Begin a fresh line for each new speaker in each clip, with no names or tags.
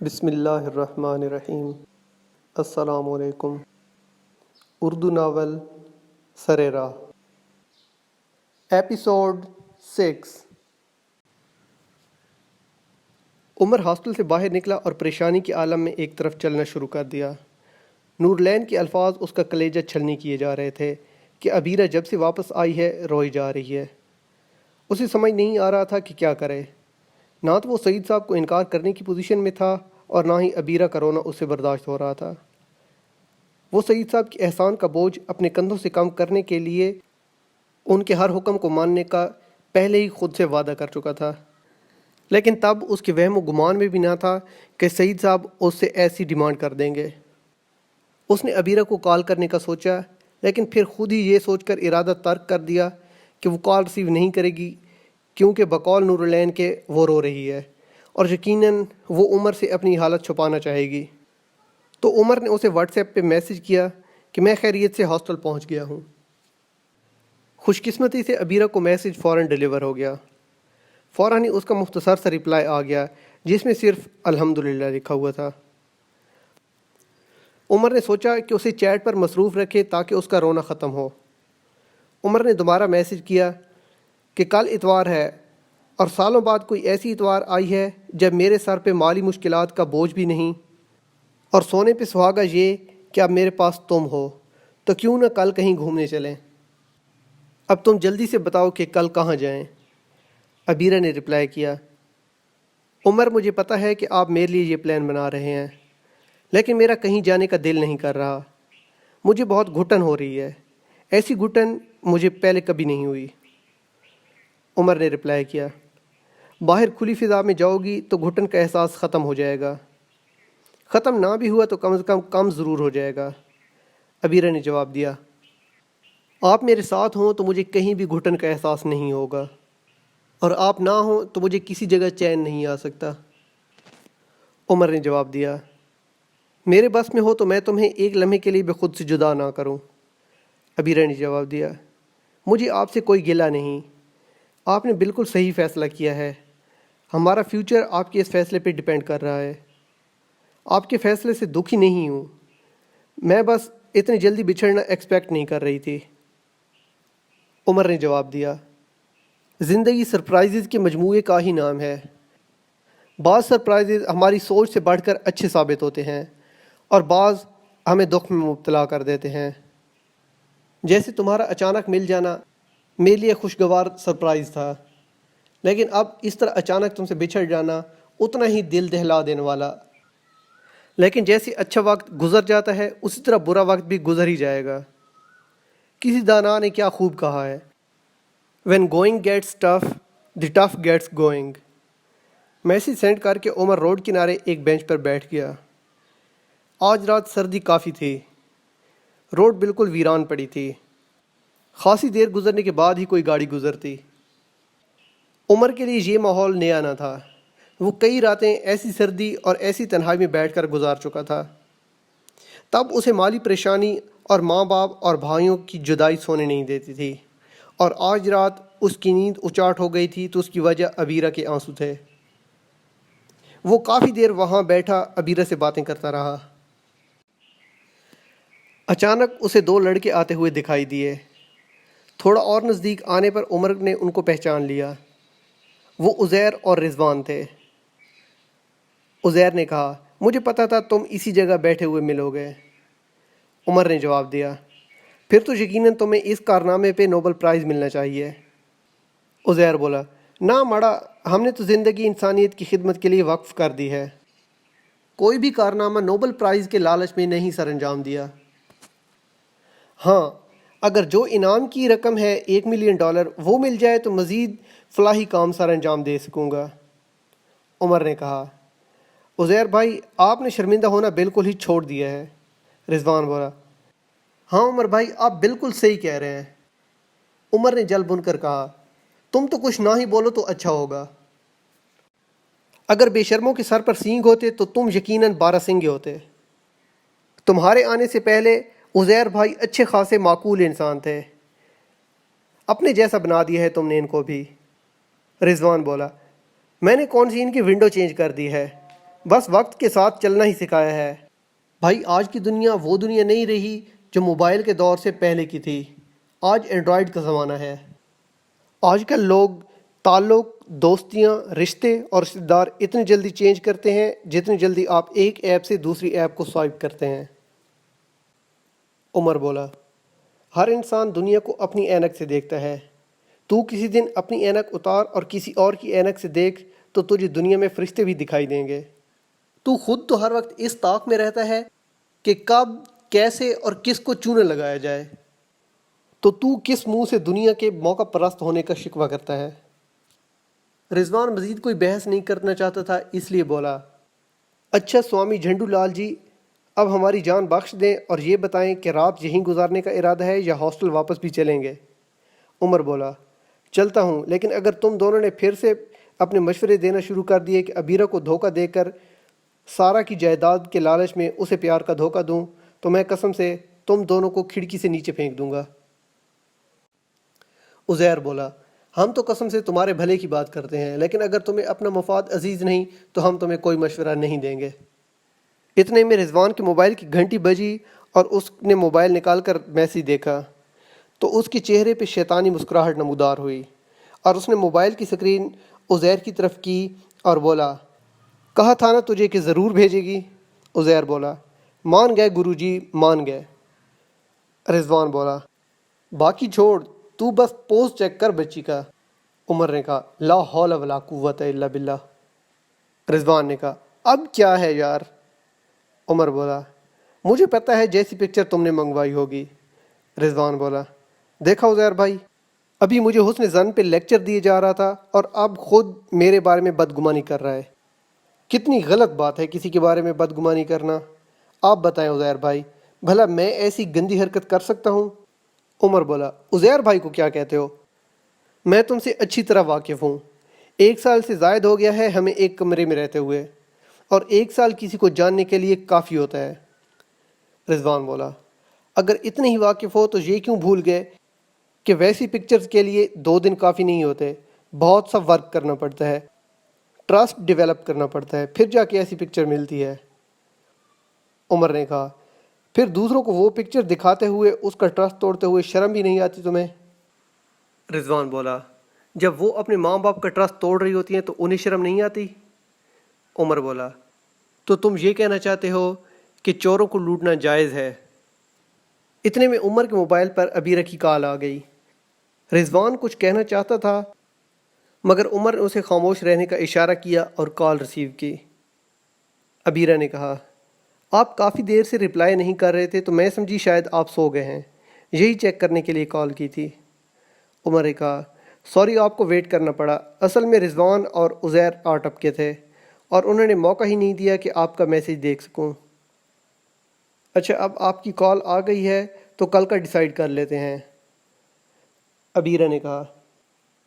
بسم اللہ الرحمن الرحیم۔ السلام علیکم۔ اردو ناول سر راہ، ایپیسوڈ 6۔ عمر ہاسٹل سے باہر نکلا اور پریشانی کے عالم میں ایک طرف چلنا شروع کر دیا۔ نور لین کے الفاظ اس کا کلیجہ چھلنی کیے جا رہے تھے کہ عبیرہ جب سے واپس آئی ہے روئی جا رہی ہے۔ اسے سمجھ نہیں آ رہا تھا کہ کیا کرے۔ نہ تو وہ سعید صاحب کو انکار کرنے کی پوزیشن میں تھا اور نہ ہی عبیرہ کا رونا اس سے برداشت ہو رہا تھا۔ وہ سعید صاحب کے احسان کا بوجھ اپنے کندھوں سے کم کرنے کے لیے ان کے ہر حکم کو ماننے کا پہلے ہی خود سے وعدہ کر چکا تھا، لیکن تب اس کے وہم و گمان میں بھی نہ تھا کہ سعید صاحب اس سے ایسی ڈیمانڈ کر دیں گے۔ اس نے عبیرہ کو کال کرنے کا سوچا، لیکن پھر خود ہی یہ سوچ کر ارادہ ترک کر دیا کہ وہ کال ریسیو نہیں کرے گی، کیونکہ بقول نور العین کے وہ رو رہی ہے اور یقیناً وہ عمر سے اپنی حالت چھپانا چاہے گی۔ تو عمر نے اسے واٹس ایپ پہ میسج کیا کہ میں خیریت سے ہاسٹل پہنچ گیا ہوں۔ خوش قسمتی سے عبیرہ کو میسج فوراً ڈیلیور ہو گیا۔ فوراً ہی اس کا مختصر سا رپلائی آ گیا جس میں صرف الحمدللہ لکھا ہوا تھا۔ عمر نے سوچا کہ اسے چیٹ پر مصروف رکھے تاکہ اس کا رونا ختم ہو۔ عمر نے دوبارہ میسج کیا کہ کل اتوار ہے اور سالوں بعد کوئی ایسی اتوار آئی ہے جب میرے سر پہ مالی مشکلات کا بوجھ بھی نہیں، اور سونے پہ سہاگا یہ کہ اب میرے پاس تم ہو، تو کیوں نہ کل کہیں گھومنے چلیں۔ اب تم جلدی سے بتاؤ کہ کل کہاں جائیں۔ عبیرہ نے رپلائی کیا، عمر مجھے پتہ ہے کہ آپ میرے لیے یہ پلان بنا رہے ہیں، لیکن میرا کہیں جانے کا دل نہیں کر رہا۔ مجھے بہت گھٹن ہو رہی ہے، ایسی گھٹن مجھے پہلے کبھی نہیں ہوئی۔ عمر نے رپلائی کیا، باہر کھلی فضا میں جاؤ گی تو گھٹن کا احساس ختم ہو جائے گا، ختم نہ بھی ہوا تو کم از کم ضرور ہو جائے گا۔ عبیرہ نے جواب دیا، آپ میرے ساتھ ہوں تو مجھے کہیں بھی گھٹن کا احساس نہیں ہوگا، اور آپ نہ ہوں تو مجھے کسی جگہ چین نہیں آ سکتا۔ عمر نے جواب دیا، میرے بس میں ہو تو میں تمہیں ایک لمحے کے لیے بھی خود سے جدا نہ کروں۔ عبیرہ نے جواب دیا، مجھے آپ سے کوئی گلہ نہیں، آپ نے بالکل صحیح فیصلہ کیا ہے، ہمارا فیوچر آپ کے اس فیصلے پہ ڈیپینڈ کر رہا ہے۔ آپ کے فیصلے سے دکھی نہیں ہوں، میں بس اتنی جلدی بچھڑنا ایکسپیکٹ نہیں کر رہی تھی۔ عمر نے جواب دیا، زندگی سرپرائزز کے مجموعے کا ہی نام ہے۔ بعض سرپرائزز ہماری سوچ سے بڑھ کر اچھے ثابت ہوتے ہیں اور بعض ہمیں دکھ میں مبتلا کر دیتے ہیں۔ جیسے تمہارا اچانک مل جانا میرے لیے خوشگوار سرپرائز تھا، لیکن اب اس طرح اچانک تم سے بچھڑ جانا اتنا ہی دل دہلا دینے والا۔ لیکن جیسے اچھا وقت گزر جاتا ہے اسی طرح برا وقت بھی گزر ہی جائے گا۔ کسی دانا نے کیا خوب کہا ہے، when going gets tough the tough gets going۔ Message send کر کے عمر روڈ کنارے ایک بینچ پر بیٹھ گیا۔ آج رات سردی کافی تھی، روڈ بالکل ویران پڑی تھی، خاصی دیر گزرنے کے بعد ہی کوئی گاڑی گزرتی۔ عمر کے لیے یہ ماحول نیا نہ تھا، وہ کئی راتیں ایسی سردی اور ایسی تنہائی میں بیٹھ کر گزار چکا تھا۔ تب اسے مالی پریشانی اور ماں باپ اور بھائیوں کی جدائی سونے نہیں دیتی تھی، اور آج رات اس کی نیند اچاٹ ہو گئی تھی تو اس کی وجہ عبیرہ کے آنسو تھے۔ وہ کافی دیر وہاں بیٹھا عبیرہ سے باتیں کرتا رہا۔ اچانک اسے دو لڑکے آتے ہوئے دکھائی دیے۔ تھوڑا اور نزدیک آنے پر عمر نے ان کو پہچان لیا، وہ عزیر اور رضوان تھے۔ عزیر نے کہا، مجھے پتا تھا تم اسی جگہ بیٹھے ہوئے ملو گے۔ عمر نے جواب دیا، پھر تو یقیناً تمہیں اس کارنامے پہ نوبل پرائز ملنا چاہیے۔ عزیر بولا، نہ مڑا، ہم نے تو زندگی انسانیت کی خدمت کے لیے وقف کر دی ہے، کوئی بھی کارنامہ نوبل پرائز کے لالچ میں نہیں سر انجام دیا۔ ہاں، اگر جو انعام کی رقم ہے $1 ملین وہ مل جائے تو مزید فلاحی کام سر انجام دے سکوں گا۔ عمر نے کہا، عزیر بھائی آپ نے شرمندہ ہونا بالکل ہی چھوڑ دیا ہے۔ رضوان بولا، ہاں عمر بھائی آپ بالکل صحیح کہہ رہے ہیں۔ عمر نے جل بن کر کہا، تم تو کچھ نہ ہی بولو تو اچھا ہوگا، اگر بے شرموں کے سر پر سینگ ہوتے تو تم یقیناً 12 سینگے ہوتے۔ تمہارے آنے سے پہلے عزیر بھائی اچھے خاصے معقول انسان تھے، اپنے جیسا بنا دیا ہے تم نے ان کو بھی۔ رضوان بولا، میں نے کون سی ان کی ونڈو چینج کر دی ہے، بس وقت کے ساتھ چلنا ہی سکھایا ہے۔ بھائی آج کی دنیا وہ دنیا نہیں رہی جو موبائل کے دور سے پہلے کی تھی۔ آج اینڈرائڈ کا زمانہ ہے۔ آج کل لوگ تعلق، دوستیاں، رشتے اور رشتہ دار اتنی جلدی چینج کرتے ہیں جتنی جلدی آپ ایک ایپ سے دوسری ایپ کو سوائپ کرتے ہیں۔ عمر بولا، ہر انسان دنیا کو اپنی اینک سے دیکھتا ہے۔ تو کسی دن اپنی اینک اتار اور کسی اور کی اینک سے دیکھ تو تجھے دنیا میں فرشتے بھی دکھائی دیں گے۔ تو خود تو ہر وقت اس طاق میں رہتا ہے کہ کب، کیسے اور کس کو چونے لگایا جائے، تو کس منہ سے دنیا کے موقع پرست ہونے کا شکوہ کرتا ہے؟ رضوان مزید کوئی بحث نہیں کرنا چاہتا تھا، اس لیے بولا، اچھا سوامی جھنڈو لال جی، اب ہماری جان بخش دیں اور یہ بتائیں کہ رات یہیں گزارنے کا ارادہ ہے یا ہاسٹل واپس بھی چلیں گے؟ عمر بولا، چلتا ہوں، لیکن اگر تم دونوں نے پھر سے اپنے مشورے دینا شروع کر دیے کہ ابیرہ کو دھوکہ دے کر سارا کی جائیداد کے لالچ میں اسے پیار کا دھوکہ دوں تو میں قسم سے تم دونوں کو کھڑکی سے نیچے پھینک دوں گا۔ عزیر بولا، ہم تو قسم سے تمہارے بھلے کی بات کرتے ہیں، لیکن اگر تمہیں اپنا مفاد عزیز نہیں تو ہم تمہیں کوئی مشورہ نہیں دیں گے۔ اتنے میں رضوان کے موبائل کی گھنٹی بجی اور اس نے موبائل نکال کر میسیج دیکھا تو اس کے چہرے پہ شیطانی مسکراہٹ نمودار ہوئی اور اس نے موبائل کی سکرین عزیر کی طرف کی اور بولا، کہا تھا نا تجھے کہ ضرور بھیجے گی۔ عزیر بولا، مان گئے گرو جی، مان گئے۔ رضوان بولا، باقی چھوڑ، تو بس پوسٹ چیک کر بچی کا۔ عمر نے کہا، لا حول ولا قوت الا باللہ۔ رضوان نے کہا، اب کیا ہے یار؟ عمر بولا، مجھے پتہ ہے جیسی پکچر تم نے منگوائی ہوگی۔ رضوان بولا، دیکھا عزیر بھائی، ابھی مجھے حسن زن پہ لیکچر دیے جا رہا تھا اور اب خود میرے بارے میں بدگمانی کر رہا ہے۔ کتنی غلط بات ہے کسی کے بارے میں بدگمانی کرنا۔ آپ بتائیں عزیر بھائی، بھلا میں ایسی گندی حرکت کر سکتا ہوں؟ عمر بولا، عزیر بھائی کو کیا کہتے ہو؟ میں تم سے اچھی طرح واقف ہوں۔ 1 سال سے زائد ہو گیا ہے ہمیں ایک کمرے میں رہتے ہوئے، اور 1 سال کسی کو جاننے کے لیے کافی ہوتا ہے۔ رضوان بولا، اگر اتنے ہی واقف ہو تو یہ کیوں بھول گئے کہ ویسی پکچرز کے لیے 2 دن کافی نہیں ہوتے، بہت سا ورک کرنا پڑتا ہے، ٹرسٹ ڈیولپ کرنا پڑتا ہے، پھر جا کے ایسی پکچر ملتی ہے۔ عمر نے کہا، پھر دوسروں کو وہ پکچر دکھاتے ہوئے اس کا ٹرسٹ توڑتے ہوئے شرم بھی نہیں آتی تمہیں؟ رضوان بولا، جب وہ اپنے ماں باپ کا ٹرسٹ توڑ رہی ہوتی ہیں تو انہیں شرم نہیں آتی؟ عمر بولا، تو تم یہ کہنا چاہتے ہو کہ چوروں کو لوٹنا جائز ہے؟ اتنے میں عمر کے موبائل پر ابیرہ کی کال آ گئی۔ رضوان کچھ کہنا چاہتا تھا مگر عمر نے اسے خاموش رہنے کا اشارہ کیا اور کال ریسیو کی۔ ابیرہ نے کہا، آپ کافی دیر سے رپلائی نہیں کر رہے تھے تو میں سمجھی شاید آپ سو گئے ہیں، یہی چیک کرنے کے لیے کال کی تھی۔ عمر نے کہا، سوری آپ کو ویٹ کرنا پڑا، اصل میں رضوان اور عزیر آ ٹپکے تھے اور انہوں نے موقع ہی نہیں دیا کہ آپ کا میسیج دیکھ سکوں۔ اچھا اب آپ کی کال آ گئی ہے تو کل کا ڈیسائیڈ کر لیتے ہیں۔ ابیرہ نے کہا،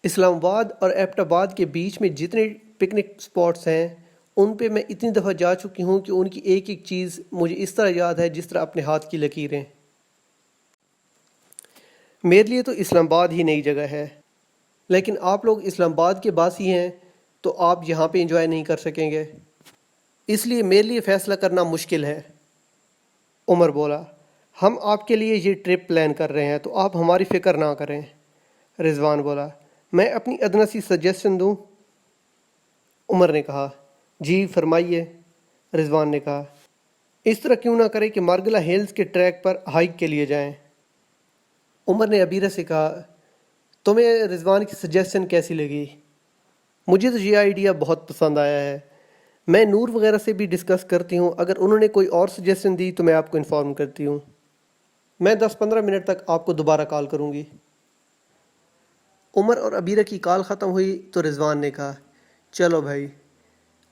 اسلام آباد اور ایبٹ آباد کے بیچ میں جتنے پکنک سپاٹس ہیں ان پہ میں اتنی دفعہ جا چکی ہوں کہ ان کی ایک ایک چیز مجھے اس طرح یاد ہے جس طرح اپنے ہاتھ کی لکیریں۔ میرے لیے تو اسلام آباد ہی نئی جگہ ہے، لیکن آپ لوگ اسلام آباد کے باسی ہیں تو آپ یہاں پہ انجوائے نہیں کر سکیں گے، اس لیے میرے لیے فیصلہ کرنا مشکل ہے۔ عمر بولا، ہم آپ کے لیے یہ ٹرپ پلان کر رہے ہیں تو آپ ہماری فکر نہ کریں۔ رضوان بولا، میں اپنی ادنا سی سجیشن دوں؟ عمر نے کہا، جی فرمائیے۔ رضوان نے کہا، اس طرح کیوں نہ کریں کہ مارگلہ ہلز کے ٹریک پر ہائیک کے لیے جائیں۔ عمر نے ابیرہ سے کہا، تمہیں رضوان کی سجیشن کیسی لگی؟ مجھے تو یہ آئیڈیا بہت پسند آیا ہے، میں نور وغیرہ سے بھی ڈسکس کرتی ہوں، اگر انہوں نے کوئی اور سجیشن دی تو میں آپ کو انفارم کرتی ہوں۔ میں 10-15 منٹ تک آپ کو دوبارہ کال کروں گی۔ عمر اور ابیرہ کی کال ختم ہوئی تو رضوان نے کہا، چلو بھائی،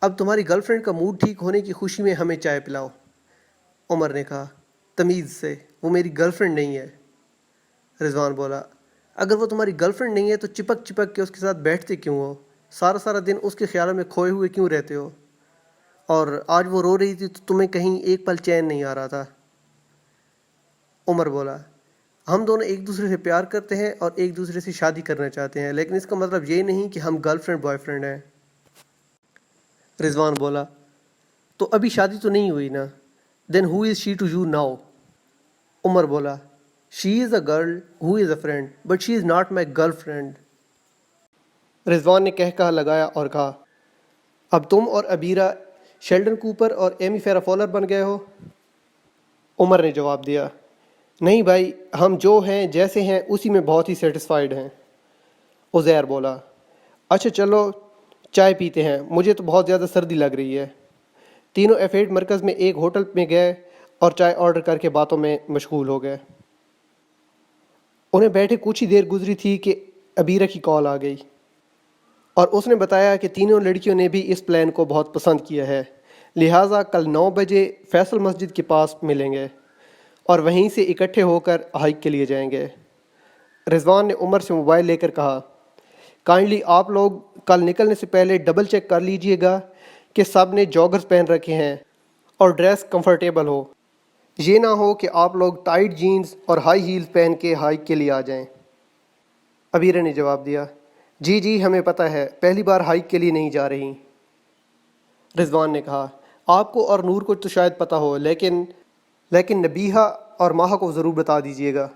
اب تمہاری گرل فرینڈ کا موڈ ٹھیک ہونے کی خوشی میں ہمیں چائے پلاؤ۔ عمر نے کہا، تمیز سے، وہ میری گرل فرینڈ نہیں ہے۔ رضوان بولا، اگر وہ تمہاری گرل فرینڈ نہیں ہے تو چپک چپک کے اس کے ساتھ بیٹھتے کیوں ہو؟ سارا دن اس کے خیالوں میں کھوئے ہوئے کیوں رہتے ہو؟ اور آج وہ رو رہی تھی تو تمہیں کہیں ایک پل چین نہیں آ رہا تھا۔ عمر بولا، ہم دونوں ایک دوسرے سے پیار کرتے ہیں اور ایک دوسرے سے شادی کرنا چاہتے ہیں، لیکن اس کا مطلب یہ نہیں کہ ہم گرل فرینڈ بوائے فرینڈ ہیں۔ رضوان بولا، تو ابھی شادی تو نہیں ہوئی نا. Then who is she to you now? Umar بولا she is a girl who is a friend but she is not my girlfriend. Rizwan نے کہا لگایا اور کہا اب تم اور ابیرہ شیلڈن کوپر اور ایمی فیرا فولر بن گئے ہو؟ عمر نے جواب دیا نہیں بھائی، ہم جو ہیں جیسے ہیں اسی میں بہت ہی سیٹسفائیڈ ہیں. عزیر بولا اچھا چلو چائے پیتے ہیں، مجھے تو بہت زیادہ سردی لگ رہی ہے. تینوں ایفیڈ مرکز میں ایک ہوٹل میں گئے اور چائے آرڈر کر کے باتوں میں مشغول ہو گئے. انہیں بیٹھے کچھ ہی دیر گزری تھی کہ ابیرہ کی کال آ گئی اور اس نے بتایا کہ تینوں لڑکیوں نے بھی اس پلان کو بہت پسند کیا ہے، لہٰذا کل 9 بجے فیصل مسجد کے پاس ملیں گے اور وہیں سے اکٹھے ہو کر ہائیک کے لیے جائیں گے. رضوان نے عمر سے موبائل لے کر کہا کائنڈلی آپ لوگ کل نکلنے سے پہلے ڈبل چیک کر لیجئے گا کہ سب نے جاگرز پہن رکھے ہیں اور ڈریس کمفرٹیبل ہو. یہ نہ ہو کہ آپ لوگ ٹائٹ جینز اور ہائی ہیلز پہن کے ہائیک کے لیے آ جائیں. ابیرہ نے جواب دیا جی ہمیں پتہ ہے، پہلی بار ہائیک کے لیے نہیں جا رہی. رضوان نے کہا آپ کو اور نور کو تو شاید پتہ ہو، لیکن نبیہہ اور ماہا کو ضرور بتا دیجئے گا.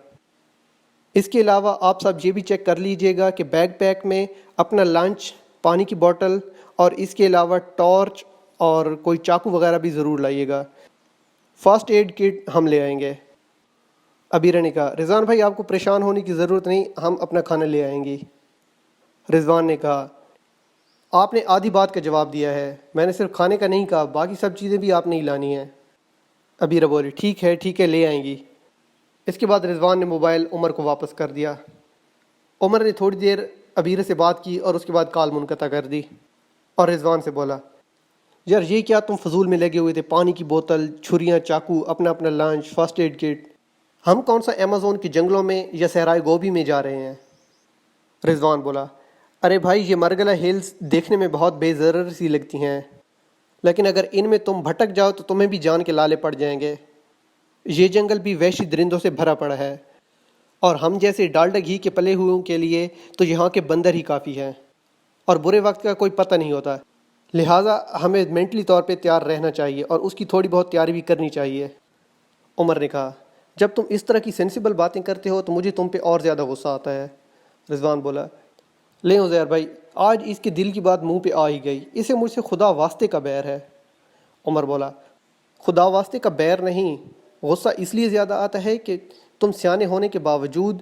اس کے علاوہ آپ سب یہ بھی چیک کر لیجئے گا کہ بیگ پیک میں اپنا لنچ، پانی کی بوٹل اور اس کے علاوہ ٹارچ اور کوئی چاقو وغیرہ بھی ضرور لائیے گا. فرسٹ ایڈ کٹ ہم لے آئیں گے. ابیرہ نے کہا رضوان بھائی آپ کو پریشان ہونے کی ضرورت نہیں، ہم اپنا کھانا لے آئیں گی. رضوان نے کہا آپ نے آدھی بات کا جواب دیا ہے، میں نے صرف کھانے کا نہیں کہا، باقی سب چیزیں بھی آپ نے ہی لانی ہیں. ابیرہ بولی ٹھیک ہے لے آئیں گی. اس کے بعد رضوان نے موبائل عمر کو واپس کر دیا. عمر نے تھوڑی دیر ابیرہ سے بات کی اور اس کے بعد کال منقطع کر دی اور رضوان سے بولا یار یہ کیا تم فضول میں لگے ہوئے تھے، پانی کی بوتل، چھریاں، چاقو، اپنا لنچ، فرسٹ ایڈ کٹ. ہم کون سا ایمیزون کے جنگلوں میں یا صحرائے گوبی میں جا رہے ہیں؟ رضوان بولا ارے بھائی یہ مرگلہ ہلز دیکھنے میں بہت بے ضرر سی لگتی ہیں، لیکن اگر ان میں تم بھٹک جاؤ تو تمہیں بھی جان کے لالے پڑ جائیں گے. یہ جنگل بھی وحشی درندوں سے بھرا پڑا ہے اور ہم جیسے ڈالڈا گھی کے پلے ہوئوں کے لیے تو یہاں کے بندر ہی کافی ہیں اور برے وقت کا کوئی پتہ نہیں ہوتا، لہٰذا ہمیں مینٹلی طور پہ تیار رہنا چاہیے اور اس کی تھوڑی بہت تیاری بھی کرنی چاہیے. عمر نے کہا جب تم اس طرح کی سینسیبل باتیں کرتے ہو تو مجھے تم پہ اور زیادہ غصہ آتا ہے. رضوان بولا لیں عزیر بھائی آج اس کے دل کی بات منہ پہ آ ہی گئی، اسے مجھ سے خدا واسطے کا بیر ہے. عمر بولا خدا واسطے کا بیر نہیں، غصہ اس لیے زیادہ آتا ہے کہ تم سیانے ہونے کے باوجود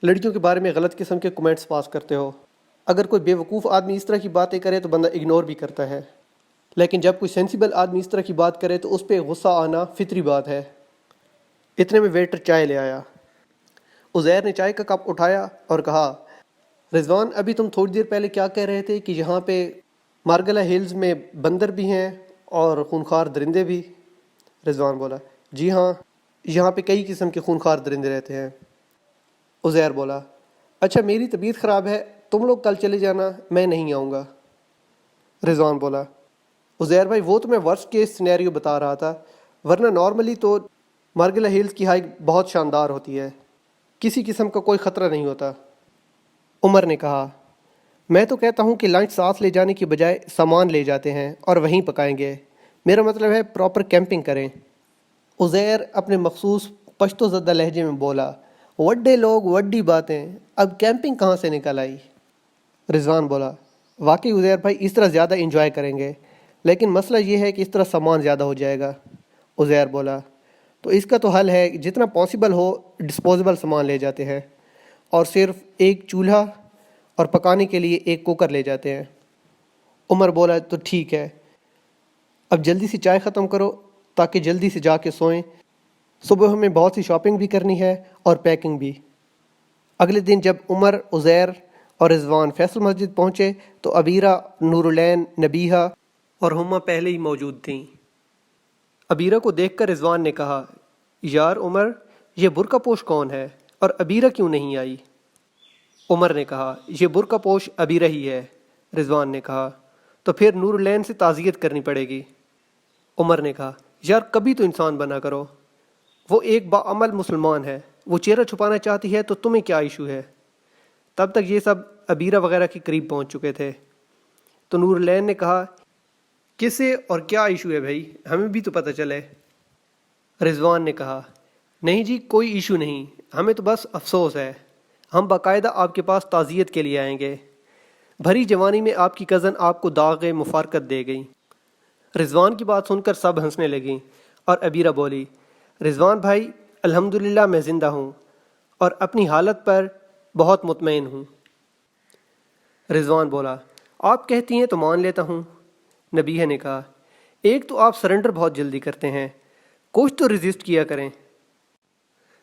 لڑکیوں کے بارے میں غلط قسم کے کمنٹس پاس کرتے ہو. اگر کوئی بے وقوف آدمی اس طرح کی باتیں کرے تو بندہ اگنور بھی کرتا ہے، لیکن جب کوئی سینسیبل آدمی اس طرح کی بات کرے تو اس پہ غصہ آنا فطری بات ہے. اتنے میں ویٹر چائے لے آیا. عزیر نے چائے کا کپ اٹھایا اور کہا رضوان ابھی تم تھوڑی دیر پہلے کیا کہہ رہے تھے کہ یہاں پہ مارگلہ ہلز میں بندر بھی ہیں اور خونخوار درندے بھی؟ رضوان بولا جی ہاں، یہاں پہ کئی قسم کے خونخوار درندے رہتے ہیں. عزیر بولا اچھا میری طبیعت خراب ہے، تم لوگ کل چلے جانا، میں نہیں آؤں گا. رضوان بولا عزیر بھائی وہ تو میں ورسٹ کیس سینیریو بتا رہا تھا، ورنہ نارملی تو مارگلہ ہلز کی ہائیک بہت شاندار ہوتی ہے، کسی قسم کا کوئی خطرہ نہیں ہوتا. عمر نے کہا میں تو کہتا ہوں کہ لنچ ساتھ لے جانے کی بجائے سامان لے جاتے ہیں اور وہیں پکائیں گے، میرا مطلب ہے پراپر کیمپنگ کریں. عزیر اپنے مخصوص پشتو زدہ لہجے میں بولا وڈے لوگ وڈی باتیں، اب کیمپنگ کہاں سے نکل آئی؟ رضوان بولا واقعی عزیر بھائی اس طرح زیادہ انجوائے کریں گے، لیکن مسئلہ یہ ہے کہ اس طرح سامان زیادہ ہو جائے گا. عزیر بولا تو اس کا تو حل ہے، جتنا پاسبل ہو ڈسپوزیبل سامان لے جاتے ہیں اور صرف ایک چولہا اور پکانے کے لیے ایک کوکر لے جاتے ہیں. عمر بولا تو ٹھیک ہے، اب جلدی سے چائے ختم کرو تاکہ جلدی سے جا کے سوئیں، صبح ہمیں بہت سی شاپنگ بھی کرنی ہے اور پیکنگ بھی. اگلے دن جب عمر، عزیر اور رضوان فیصل مسجد پہنچے تو ابیرہ، نورالعین، نبیہہ اور ہما پہلے ہی موجود تھیں. ابیرہ کو دیکھ کر رضوان نے کہا یار عمر یہ برقع پوش کون ہے اور ابیرہ کیوں نہیں آئی؟ عمر نے کہا یہ برقع پوش ابیرہ ہی ہے. رضوان نے کہا تو پھر نورالعین سے تعزیت کرنی پڑے گی. عمر نے کہا یار کبھی تو انسان بنا کرو، وہ ایک باعمل مسلمان ہے، وہ چہرہ چھپانا چاہتی ہے تو تمہیں کیا ایشو ہے؟ تب تک یہ سب ابیرہ وغیرہ کے قریب پہنچ چکے تھے تو نورالعین نے کہا کسے اور کیا ایشو ہے بھائی، ہمیں بھی تو پتہ چلے۔ رضوان نے کہا، نہیں جی کوئی ایشو نہیں، ہمیں تو بس افسوس ہے، ہم باقاعدہ آپ کے پاس تعزیت کے لیے آئیں گے۔ بھری جوانی میں آپ کی کزن آپ کو داغ مفارقت دے گئی۔ رضوان کی بات سن کر سب ہنسنے لگیں اور عبیرہ بولی، رضوان بھائی الحمدللہ میں زندہ ہوں اور اپنی حالت پر بہت مطمئن ہوں۔ رضوان بولا، آپ کہتی ہیں تو مان لیتا ہوں۔ نبیہ نے کہا، ایک تو آپ سرنڈر بہت جلدی کرتے ہیں، کچھ تو ریزسٹ کیا کریں۔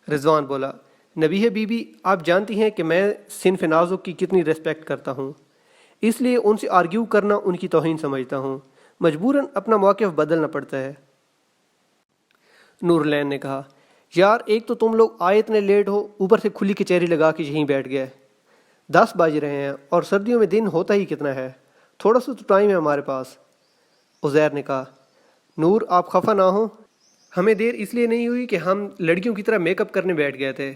رضوان بولا، نبیہ بی بی آپ جانتی ہیں کہ میں صنف نازک کی کتنی ریسپیکٹ کرتا ہوں، اس لیے ان سے آرگیو کرنا ان کی توہین سمجھتا ہوں، مجبوراً اپنا موقف بدلنا پڑتا ہے۔ نور العین نے کہا، یار ایک تو تم لوگ آئے اتنے لیٹ ہو، اوپر سے کھلی کچہری لگا کے یہیں بیٹھ گئے، 10 بج رہے ہیں اور سردیوں میں دن ہوتا ہی کتنا ہے، تھوڑا سا تو ٹائم ہے ہمارے پاس۔ عزیر نے کہا، نور آپ خفا نہ ہو، ہمیں دیر اس لیے نہیں ہوئی کہ ہم لڑکیوں کی طرح میک اپ کرنے بیٹھ گئے تھے،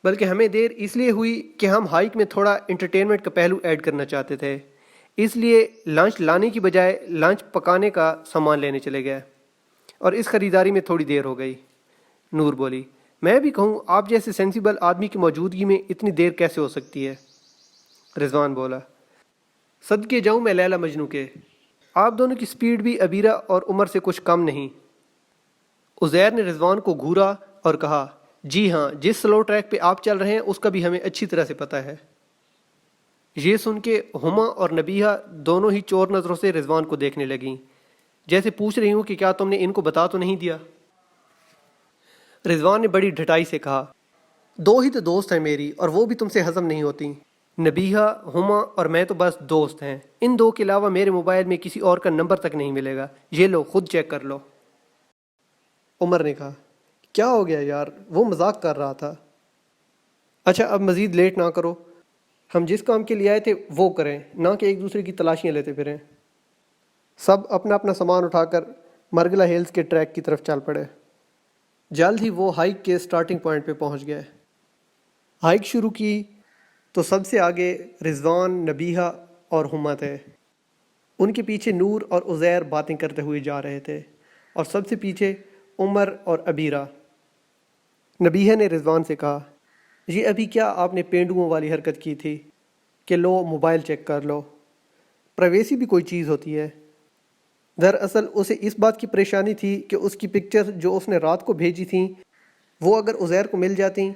بلکہ ہمیں دیر اس لیے ہوئی کہ ہم ہائیک میں تھوڑا انٹرٹینمنٹ کا پہلو ایڈ کرنا چاہتے تھے، اس لیے لنچ لانے کی بجائے لنچ پکانے کا سامان لینے چلے گئے اور اس خریداری میں تھوڑی دیر ہو گئی۔ نور بولی، میں بھی کہوں آپ جیسے سینسیبل آدمی کی موجودگی میں اتنی دیر کیسے ہو سکتی ہے؟ رضوان بولا، صدقے جاؤں میں لیلا مجنوں کے، آپ دونوں کی سپیڈ بھی عبیرہ اور عمر سے کچھ کم نہیں۔ عزیر نے رضوان کو گھورا اور کہا، جی ہاں جس سلو ٹریک پہ آپ چل رہے ہیں اس کا بھی ہمیں اچھی طرح سے پتہ ہے۔ یہ سن کے ہما اور نبیہ دونوں ہی چور نظروں سے رضوان کو دیکھنے لگیں، جیسے پوچھ رہی ہوں کہ کیا تم نے ان کو بتا تو نہیں دیا؟ رضوان نے بڑی ڈھٹائی سے کہا، 2 ہی تو دوست ہیں میری اور وہ بھی تم سے ہضم نہیں ہوتی، نبیہ، ہما اور میں تو بس دوست ہیں، ان 2 کے علاوہ میرے موبائل میں کسی اور کا نمبر تک نہیں ملے گا، یہ لو خود چیک کر لو۔ عمر نے کہا، کیا ہو گیا یار، وہ مذاق کر رہا تھا۔ اچھا اب مزید لیٹ نہ کرو، ہم جس کام کے لیے آئے تھے وہ کریں، نہ کہ ایک دوسرے کی تلاشیاں لیتے پھریں۔ سب اپنا اپنا سامان اٹھا کر مرگلہ ہلز کے ٹریک کی طرف چل پڑے۔ جلد ہی وہ ہائیک کے سٹارٹنگ پوائنٹ پہ پہنچ گئے۔ ہائیک شروع کی تو سب سے آگے رضوان، نبیہ اور ہما تھے، ان کے پیچھے نور اور عزیر باتیں کرتے ہوئے جا رہے تھے، اور سب سے پیچھے عمر اور عبیرہ۔ نبیہ نے رضوان سے کہا، یہ ابھی کیا آپ نے پینڈوؤں والی حرکت کی تھی کہ لو موبائل چیک کر لو، پرائیویسی بھی کوئی چیز ہوتی ہے۔ دراصل اسے اس بات کی پریشانی تھی کہ اس کی پکچر جو اس نے رات کو بھیجی تھیں وہ اگر عزیر کو مل جاتیں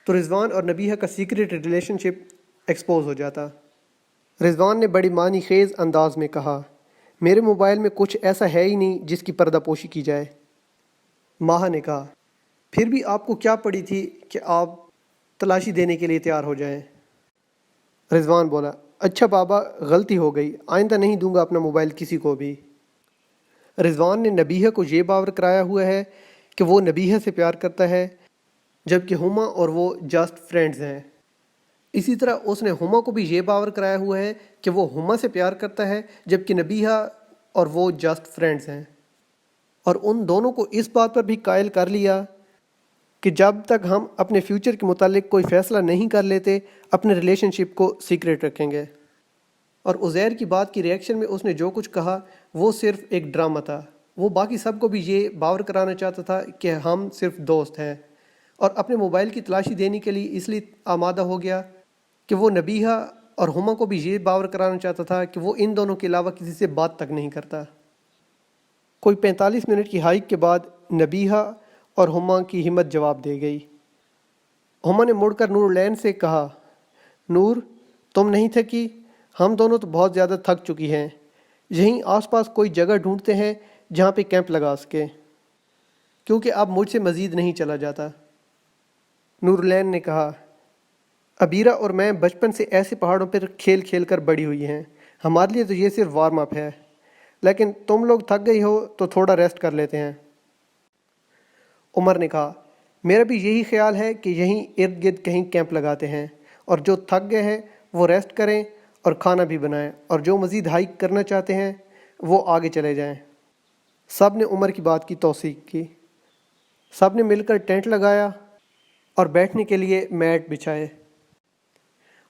تو رضوان اور نبیہ کا سیکرٹ ریلیشن شپ ایکسپوز ہو جاتا۔ رضوان نے بڑی معنی خیز انداز میں کہا، میرے موبائل میں کچھ ایسا ہے ہی نہیں جس کی پردہ پوشی کی جائے۔ ماہا نے کہا، پھر بھی آپ کو کیا پڑی تھی کہ آپ تلاشی دینے کے لیے تیار ہو جائیں؟ رضوان بولا، اچھا بابا غلطی ہو گئی، آئندہ نہیں دوں گا اپنا موبائل کسی کو بھی۔ رضوان نے نبیہ کو یہ باور کرایا ہوا ہے کہ وہ نبیہ سے پیار کرتا ہے، جبکہ ہما اور وہ جسٹ فرینڈز ہیں۔ اسی طرح اس نے ہما کو بھی یہ باور کرایا ہوا ہے کہ وہ ہما سے پیار کرتا ہے، جبکہ نبیہ اور وہ جسٹ فرینڈز ہیں، اور ان دونوں کو اس بات پر بھی قائل کر لیا کہ جب تک ہم اپنے فیوچر کے متعلق کوئی فیصلہ نہیں کر لیتے اپنے ریلیشن شپ کو سیکریٹ رکھیں گے۔ اور عزیر کی بات کی ریئیکشن میں اس نے جو کچھ کہا وہ صرف ایک ڈرامہ تھا، وہ باقی سب کو بھی یہ باور کرانا چاہتا تھا کہ ہم صرف دوست ہیں، اور اپنے موبائل کی تلاشی دینے کے لیے اس لیے آمادہ ہو گیا کہ وہ نبیہ اور ہما کو بھی یہ باور کرانا چاہتا تھا کہ وہ ان دونوں کے علاوہ کسی سے بات تک نہیں کرتا۔ کوئی 45 منٹ کی ہائیک کے بعد نبیہ اور ہما کی ہمت جواب دے گئی۔ ہما نے مڑ کر نور العین سے کہا، نور تم نہیں تھکی؟ ہم دونوں تو بہت زیادہ تھک چکی ہیں، یہیں آس پاس کوئی جگہ ڈھونڈتے ہیں جہاں پہ کیمپ لگا سکے، کیونکہ اب مجھ سے مزید نہیں چلا جاتا۔ نور العین نے کہا، عبیرہ اور میں بچپن سے ایسے پہاڑوں پر کھیل کھیل کر بڑی ہوئی ہیں، ہمارے لیے تو یہ صرف وارم اپ ہے، لیکن تم لوگ تھک گئی ہو تو تھوڑا ریسٹ کر لیتے ہیں۔ عمر نے کہا، میرا بھی یہی خیال ہے کہ یہیں ارد گرد کہیں کیمپ لگاتے ہیں، اور جو تھک گئے ہیں وہ ریسٹ کریں اور کھانا بھی بنائیں، اور جو مزید ہائیک کرنا چاہتے ہیں وہ آگے چلے جائیں۔ سب نے عمر کی بات کی توثیق کی۔ سب نے مل کر ٹینٹ لگایا اور بیٹھنے کے لیے میٹ بچھائے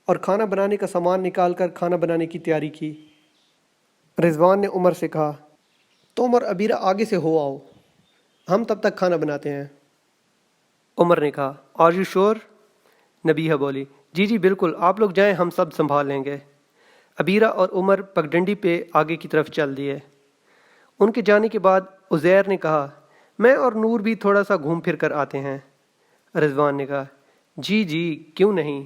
اور کھانا بنانے کا سامان نکال کر کھانا بنانے کی تیاری کی۔ رضوان نے عمر سے کہا، تم اور عبیرہ آگے سے ہو آؤ، ہم تب تک کھانا بناتے ہیں۔ عمر نے کہا، آر یو شور؟ نبیہہ بولی، جی جی بالکل، آپ لوگ جائیں، ہم سب سنبھال لیں گے۔ عبیرہ اور عمر پگڈنڈی پہ آگے کی طرف چل دیے۔ ان کے جانے کے بعد عزیر نے کہا، میں اور نور بھی تھوڑا سا گھوم پھر کر آتے ہیں۔ رضوان نے کہا، جی جی کیوں نہیں،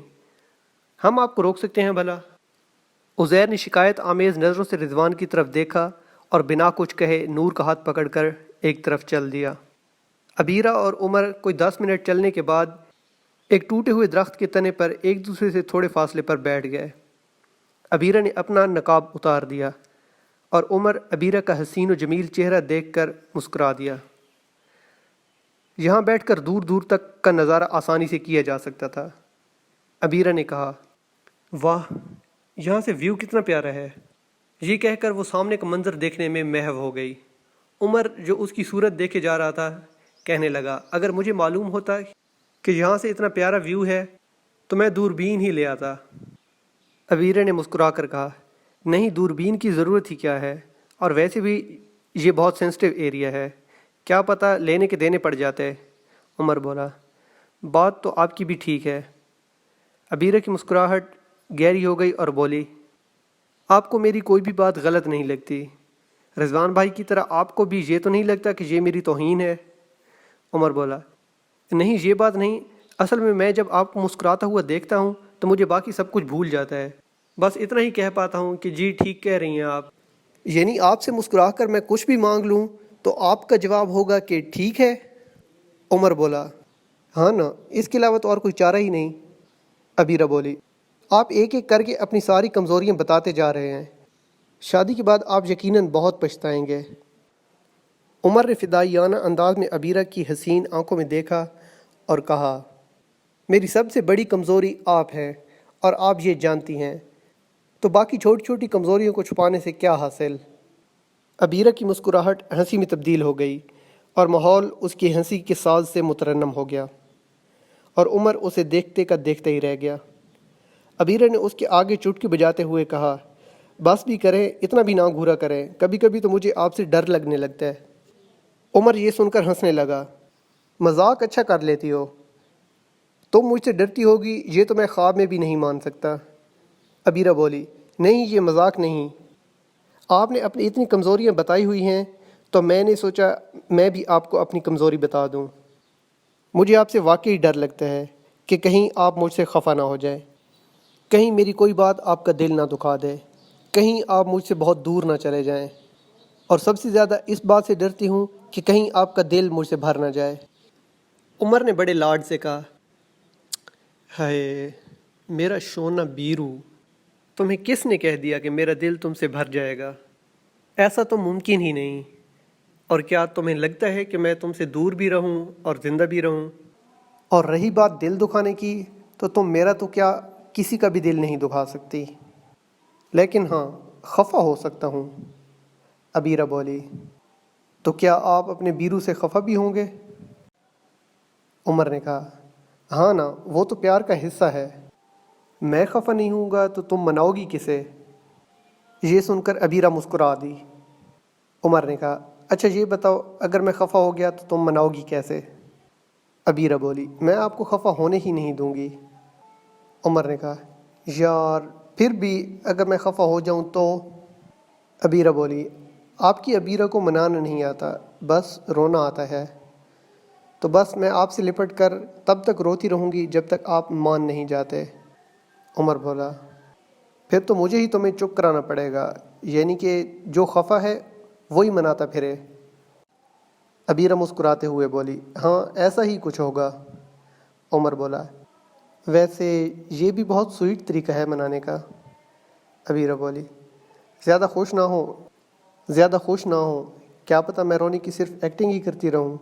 ہم آپ کو روک سکتے ہیں بھلا؟ عزیر نے شکایت آمیز نظروں سے رضوان کی طرف دیکھا اور بنا کچھ کہے نور کا ہاتھ پکڑ کر ایک طرف چل دیا۔ عبیرہ اور عمر کوئی 10 منٹ چلنے کے بعد ایک ٹوٹے ہوئے درخت کے تنے پر ایک دوسرے سے تھوڑے فاصلے پر بیٹھ گئے۔ عبیرہ نے اپنا نقاب اتار دیا اور عمر عبیرہ کا حسین و جمیل چہرہ دیکھ کر مسکرا دیا۔ یہاں بیٹھ کر دور دور تک کا نظارہ آسانی سے کیا جا سکتا تھا۔ عبیرہ نے کہا، واہ، یہاں سے ویو کتنا پیارا ہے۔ یہ کہہ کر وہ سامنے کا منظر دیکھنے میں محو ہو گئی۔ عمر جو اس کی صورت دیکھے جا رہا تھا کہنے لگا، اگر مجھے معلوم ہوتا کہ یہاں سے اتنا پیارا ویو ہے تو میں دوربین ہی لے آتا۔ عبیرہ نے مسکرا کر کہا، نہیں، دوربین کی ضرورت ہی کیا ہے، اور ویسے بھی یہ بہت سینسٹیو ایریا ہے، کیا پتہ لینے کے دینے پڑ جاتے۔ عمر بولا، بات تو آپ کی بھی ٹھیک ہے۔ عبیرہ کی مسکراہٹ گہری ہو گئی اور بولی، آپ کو میری کوئی بھی بات غلط نہیں لگتی؟ رضوان بھائی کی طرح آپ کو بھی یہ تو نہیں لگتا کہ یہ میری توہین ہے؟ عمر بولا، نہیں یہ بات نہیں، اصل میں جب آپ کو مسکراتا ہوا دیکھتا ہوں تو مجھے باقی سب کچھ بھول جاتا ہے، بس اتنا ہی کہہ پاتا ہوں کہ جی ٹھیک کہہ رہی ہیں آپ۔ یعنی آپ سے مسکرا کر میں کچھ بھی مانگ لوں تو آپ کا جواب ہوگا کہ ٹھیک ہے؟ عمر بولا، ہاں نا، اس کے علاوہ تو اور کوئی چارہ ہی نہیں۔ عبیرہ بولی، آپ ایک ایک کر کے اپنی ساری کمزوریاں بتاتے جا رہے ہیں، شادی کے بعد آپ یقیناً بہت پچھتائیں گے۔ عمر نے فدائیانہ انداز میں عبیرہ کی حسین آنکھوں میں دیکھا اور کہا، میری سب سے بڑی کمزوری آپ ہے اور آپ یہ جانتی ہیں، تو باقی چھوٹی چھوٹی کمزوریوں کو چھپانے سے کیا حاصل؟ عبیرہ کی مسکراہٹ ہنسی میں تبدیل ہو گئی اور ماحول اس کی ہنسی کے ساز سے مترنم ہو گیا، اور عمر اسے دیکھتے کا دیکھتا ہی رہ گیا۔ عبیرہ نے اس کے آگے چٹکی بجاتے ہوئے کہا، بس بھی کریں، اتنا بھی نہ گھورا کریں، کبھی کبھی تو مجھے آپ سے ڈر لگنے لگتا ہے۔ عمر یہ سن کر ہنسنے لگا، مذاق اچھا کر لیتی ہو، تم مجھ سے ڈرتی ہوگی یہ تو میں خواب میں بھی نہیں مان سکتا۔ عبیرہ بولی، نہیں یہ مذاق نہیں، آپ نے اپنی اتنی کمزوریاں بتائی ہوئی ہیں تو میں نے سوچا میں بھی آپ کو اپنی کمزوری بتا دوں۔ مجھے آپ سے واقعی ڈر لگتا ہے کہ کہیں آپ مجھ سے خفا نہ ہو جائے، کہیں میری کوئی بات آپ کا دل نہ دکھا دے، کہیں آپ مجھ سے بہت دور نہ چلے جائیں، اور سب سے زیادہ اس بات سے ڈرتی ہوں کہ کہیں آپ کا دل مجھ سے بھر نہ جائے۔ عمر نے بڑے لاڈ سے کہا، ہائے میرا شونا بیرو، تمہیں کس نے کہہ دیا کہ میرا دل تم سے بھر جائے گا؟ ایسا تو ممکن ہی نہیں، اور کیا تمہیں لگتا ہے کہ میں تم سے دور بھی رہوں اور زندہ بھی رہوں؟ اور رہی بات دل دکھانے کی، تو تم میرا تو کیا کسی کا بھی دل نہیں دکھا سکتی، لیکن ہاں خفا ہو سکتا ہوں۔ عبیرہ بولی، تو کیا آپ اپنے بیرو سے خفا بھی ہوں گے؟ عمر نے کہا، ہاں نا، وہ تو پیار کا حصہ ہے، میں خفا نہیں ہوں گا تو تم مناؤ گی کسے؟ یہ سن کر عبیرہ مسکرا دی۔ عمر نے کہا، اچھا یہ بتاؤ، اگر میں خفا ہو گیا تو تم مناؤ گی کیسے؟ عبیرہ بولی، میں آپ کو خفا ہونے ہی نہیں دوں گی۔ عمر نے کہا، یار پھر بھی اگر میں خفا ہو جاؤں تو؟ عبیرہ بولی، آپ کی عبیرہ کو منانا نہیں آتا، بس رونا آتا ہے، تو بس میں آپ سے لپٹ کر تب تک روتی رہوں گی جب تک آپ مان نہیں جاتے۔ عمر بولا، پھر تو مجھے ہی تمہیں چپ کرانا پڑے گا، یعنی کہ جو خفا ہے وہی مناتا پھرے۔ عبیرہ مسکراتے ہوئے بولی، ہاں ایسا ہی کچھ ہوگا۔ عمر بولا، ویسے یہ بھی بہت سویٹ طریقہ ہے منانے کا۔ عبیرہ بولی، زیادہ خوش نہ ہو، کیا پتہ میں رونے کی صرف ایکٹنگ ہی کرتی رہوں۔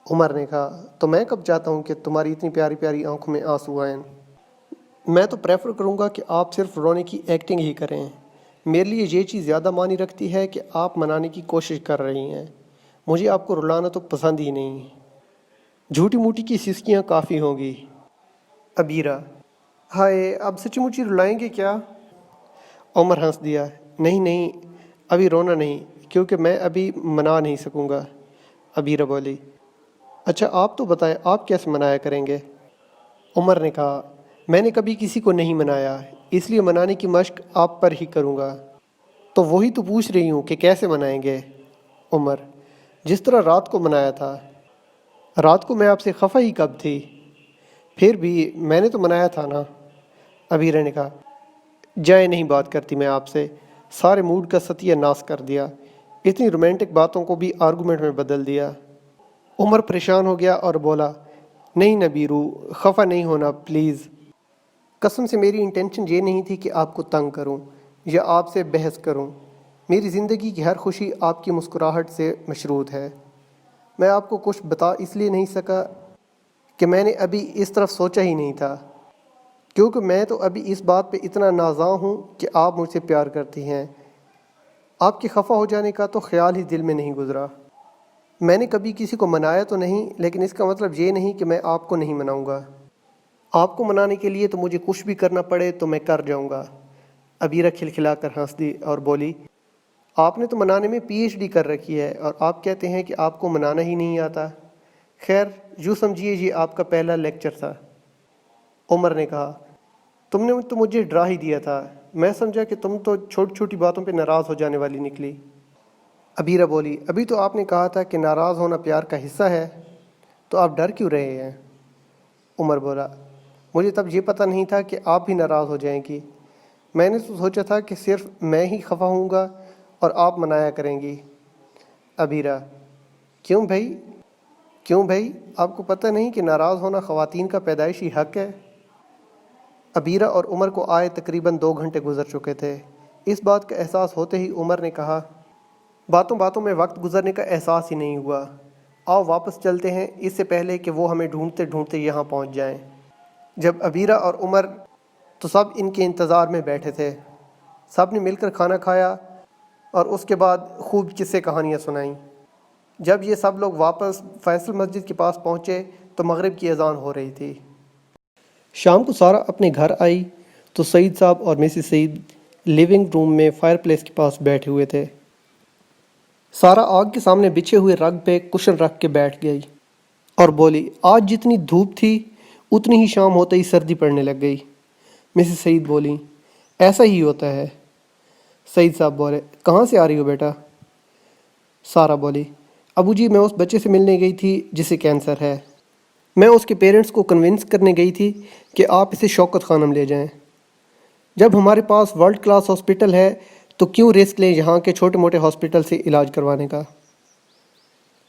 عمر نے کہا، تو میں کب چاہتا ہوں کہ تمہاری اتنی پیاری پیاری آنکھوں میں آنسو آئیں؟ میں تو پریفر کروں گا کہ آپ صرف رونے کی ایکٹنگ ہی کریں۔ میرے لیے یہ چیز زیادہ معنی رکھتی ہے کہ آپ منانے کی کوشش کر رہی ہیں، مجھے آپ کو رلانا تو پسند ہی نہیں، جھوٹی موٹی کی سسکیاں کافی ہوں گی۔ عبیرہ، ہائے اب سچی مچی رلائیں گے کیا؟ عمر ہنس دیا، نہیں نہیں، ابھی رونا نہیں، کیونکہ میں ابھی منا نہیں سکوں گا۔ ابیرہ بولی، اچھا آپ تو بتائیں آپ کیسے منایا کریں گے؟ عمر نے کہا، میں نے کبھی کسی کو نہیں منایا، اس لیے منانے کی مشق آپ پر ہی کروں گا۔ تو وہی تو پوچھ رہی ہوں کہ کیسے منائیں گے؟ عمر، جس طرح رات کو منایا تھا۔ رات کو میں آپ سے خفا ہی کب تھی؟ پھر بھی میں نے تو منایا تھا نا۔ ابیرہ نے کہا، جائے نہیں بات کرتی میں آپ سے، سارے موڈ کا ستیہ ناش کر دیا، اتنی رومانٹک باتوں کو بھی آرگومنٹ میں بدل دیا۔ عمر پریشان ہو گیا اور بولا، نہیں نبیرو، خفا نہیں ہونا پلیز۔ قسم سے میری انٹینشن یہ نہیں تھی کہ آپ کو تنگ کروں یا آپ سے بحث کروں۔ میری زندگی کی ہر خوشی آپ کی مسکراہٹ سے مشروط ہے۔ میں آپ کو کچھ بتا اس لیے نہیں سکا کہ میں نے ابھی اس طرف سوچا ہی نہیں تھا، کیونکہ میں تو ابھی اس بات پہ اتنا نازاں ہوں کہ آپ مجھ سے پیار کرتی ہیں۔ آپ کے خفا ہو جانے کا تو خیال ہی دل میں نہیں گزرا۔ میں نے کبھی کسی کو منایا تو نہیں، لیکن اس کا مطلب یہ نہیں کہ میں آپ کو نہیں مناؤں گا۔ آپ کو منانے کے لیے تو مجھے کچھ بھی کرنا پڑے تو میں کر جاؤں گا۔ ابیرہ کھلکھلا کر ہنس دی اور بولی، آپ نے تو منانے میں پی ایچ ڈی کر رکھی ہے اور آپ کہتے ہیں کہ آپ کو منانا ہی نہیں آتا۔ خیر، یوں سمجھیے یہ آپ کا پہلا لیکچر تھا۔ عمر نے کہا، تم نے تو مجھے ڈرا ہی دیا تھا، میں سمجھا کہ تم تو چھوٹی چھوٹی باتوں پہ ناراض ہو جانے والی نکلی۔ ابیرہ بولی، ابھی تو آپ نے کہا تھا کہ ناراض ہونا پیار کا حصہ ہے، تو آپ ڈر کیوں رہے ہیں؟ عمر بولا، مجھے تب یہ پتہ نہیں تھا کہ آپ بھی ناراض ہو جائیں گی، میں نے تو سوچا تھا کہ صرف میں ہی خفا ہوں گا اور آپ منایا کریں گی۔ ابیرہ، کیوں بھائی آپ کو پتہ نہیں کہ ناراض ہونا خواتین کا پیدائشی حق ہے؟ ابیرہ اور عمر کو آئے تقریباً 2 گھنٹے گزر چکے تھے۔ اس بات کا احساس ہوتے ہی عمر نے کہا، باتوں باتوں میں وقت گزرنے کا احساس ہی نہیں ہوا، آؤ واپس چلتے ہیں اس سے پہلے کہ وہ ہمیں ڈھونڈتے ڈھونڈتے یہاں پہنچ جائیں۔ جب ابیرہ اور عمر تو سب ان کے انتظار میں بیٹھے تھے، سب نے مل کر کھانا کھایا اور اس کے بعد خوب قصے کہانیاں سنائیں۔ جب یہ سب لوگ واپس فیصل مسجد کے پاس پہنچے تو مغرب کی اذان ہو رہی تھی۔ شام کو سارا اپنے گھر آئی تو سعید صاحب اور مسز سعید لیونگ روم میں فائر پلیس کے پاس بیٹھے ہوئے تھے۔ سارا آگ کے سامنے بچھے ہوئے رگ پہ کشن رکھ کے بیٹھ گئی اور بولی، آج جتنی دھوپ تھی اتنی ہی شام ہوتے ہی سردی پڑنے لگ گئی۔ مسز سعید بولی، ایسا ہی ہوتا ہے۔ سعید صاحب بولے، کہاں سے آ رہی ہو بیٹا؟ سارا بولی، ابو جی میں اس بچے سے ملنے گئی تھی جسے کینسر ہے، میں اس کے پیرنٹس کو کنونس کرنے گئی تھی کہ آپ اسے شوکت خانم لے جائیں۔ جب ہمارے پاس ورلڈ کلاس ہاسپٹل ہے تو کیوں رسک لیں یہاں کے چھوٹے موٹے ہاسپٹل سے علاج کروانے کا؟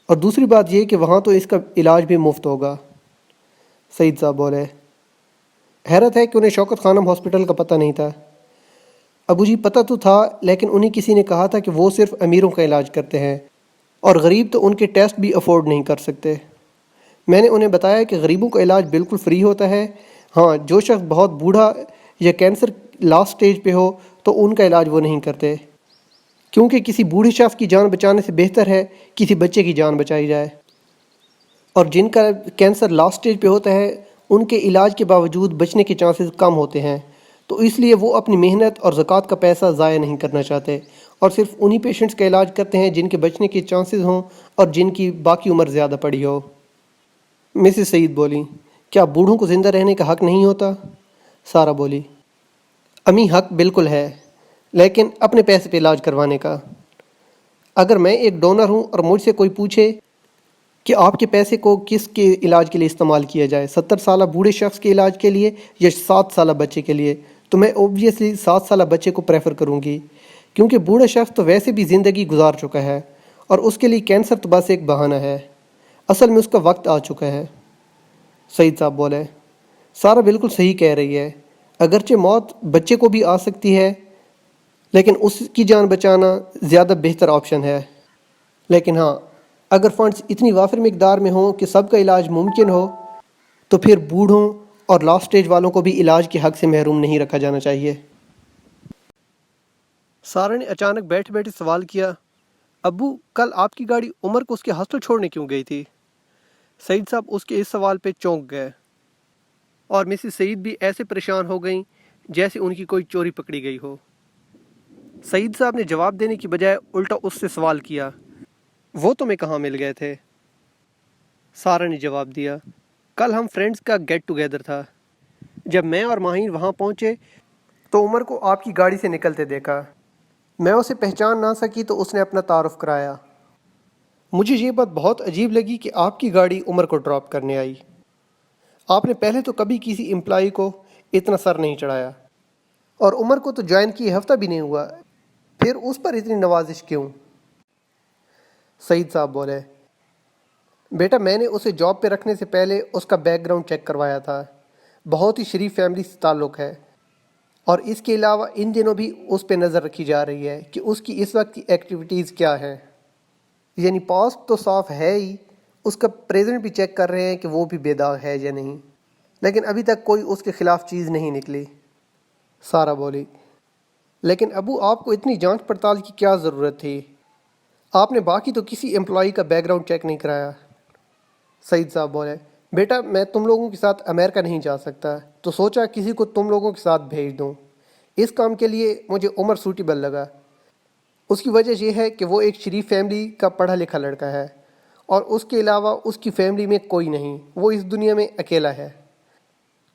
اور دوسری بات یہ کہ وہاں تو اس کا علاج بھی مفت ہوگا۔ سعید صاحب بولے، حیرت ہے کہ انہیں شوکت خانم ہاسپٹل کا پتہ نہیں تھا۔ ابو جی پتہ تو تھا، لیکن انہیں کسی نے کہا تھا کہ وہ صرف امیروں کا علاج کرتے ہیں اور غریب تو ان کے ٹیسٹ بھی افورڈ نہیں کر سکتے۔ میں نے انہیں بتایا کہ غریبوں کا علاج بالکل فری ہوتا ہے، ہاں جو شخص بہت بوڑھا یا کینسر لاسٹ سٹیج پہ ہو تو ان کا علاج وہ نہیں کرتے، کیونکہ کسی بوڑھے شخص کی جان بچانے سے بہتر ہے کسی بچے کی جان بچائی جائے، اور جن کا کینسر لاسٹ سٹیج پہ ہوتا ہے ان کے علاج کے باوجود بچنے کے چانسز کم ہوتے ہیں، تو اس لیے وہ اپنی محنت اور زکوٰۃ کا پیسہ ضائع نہیں کرنا چاہتے اور صرف انہی پیشنٹس کا علاج کرتے ہیں جن کے بچنے کے چانسز ہوں اور جن کی باقی عمر زیادہ پڑی ہو۔ مسز سعید بولی، کیا بوڑھوں کو زندہ رہنے کا حق نہیں ہوتا؟ سارا بولی، امی حق بالکل ہے، لیکن اپنے پیسے پہ علاج کروانے کا۔ اگر میں ایک ڈونر ہوں اور مجھ سے کوئی پوچھے کہ آپ کے پیسے کو کس کے علاج کے لیے استعمال کیا جائے، 70 سالہ بوڑھے شخص کے علاج کے لیے یا 7 سالہ بچے کے لیے، تو میں اوبویسلی 7 سالہ بچے کو پریفر کروں گی، کیونکہ بوڑھا شخص تو ویسے بھی زندگی گزار چکا ہے اور اس کے لیے کینسر تو بس ایک بہانہ ہے، اصل میں اس کا وقت آ چکا ہے۔ سعید صاحب بولے، سارا بالکل صحیح کہہ رہی ہے، اگرچہ موت بچے کو بھی آ سکتی ہے لیکن اس کی جان بچانا زیادہ بہتر آپشن ہے، لیکن ہاں اگر فنڈز اتنی وافر مقدار میں ہوں کہ سب کا علاج ممکن ہو تو پھر بوڑھوں اور لاسٹ سٹیج والوں کو بھی علاج کے حق سے محروم نہیں رکھا جانا چاہیے۔ سارا نے اچانک بیٹھے بیٹھے سوال کیا، ابو کل آپ کی گاڑی عمر کو اس کے ہاسٹل چھوڑنے کیوں گئی تھی؟ سعید صاحب اس کے اس سوال پہ چونک گئے اور مسز سعید بھی ایسے پریشان ہو گئیں جیسے ان کی کوئی چوری پکڑی گئی ہو۔ سعید صاحب نے جواب دینے کی بجائے الٹا اس سے سوال کیا، وہ تمہیں کہاں مل گئے تھے؟ سارا نے جواب دیا، کل ہم فرینڈز کا گیٹ ٹوگیدر تھا۔ جب میں اور ماہین وہاں پہنچے تو عمر کو آپ کی گاڑی سے نکلتے دیکھا۔ میں اسے پہچان نہ سکی تو اس نے اپنا تعارف کرایا۔ مجھے یہ بات بہت عجیب لگی کہ آپ کی گاڑی عمر کو ڈراپ کرنے آئی۔ آپ نے پہلے تو کبھی کسی امپلائی کو اتنا سر نہیں چڑھایا، اور عمر کو تو جوائن کیے ہفتہ بھی نہیں ہوا، پھر اس پر اتنی نوازش کیوں؟ سعید صاحب بولے، بیٹا میں نے اسے جاب پہ رکھنے سے پہلے اس کا بیک گراؤنڈ چیک کروایا تھا، بہت ہی شریف فیملی سے تعلق ہے، اور اس کے علاوہ ان دنوں بھی اس پہ نظر رکھی جا رہی ہے کہ اس کی اس وقت کی ایکٹیویٹیز کیا ہیں، یعنی پاسٹ تو صاف ہے ہی، اس کا پریزنٹ بھی چیک کر رہے ہیں کہ وہ بھی بے داغ ہے یا نہیں، لیکن ابھی تک کوئی اس کے خلاف چیز نہیں نکلی۔ سارا بولی، لیکن ابو آپ کو اتنی جانچ پڑتال کی کیا ضرورت تھی؟ آپ نے باقی تو کسی امپلائی کا بیک گراؤنڈ چیک نہیں کرایا۔ سعید صاحب بولے، بیٹا میں تم لوگوں کے ساتھ امریکہ نہیں جا سکتا، تو سوچا کسی کو تم لوگوں کے ساتھ بھیج دوں۔ اس کام کے لیے مجھے عمر سوٹیبل لگا۔ اس کی وجہ یہ ہے کہ وہ ایک شریف فیملی کا پڑھا لکھا لڑکا ہے، اور اس کے علاوہ اس کی فیملی میں کوئی نہیں، وہ اس دنیا میں اکیلا ہے،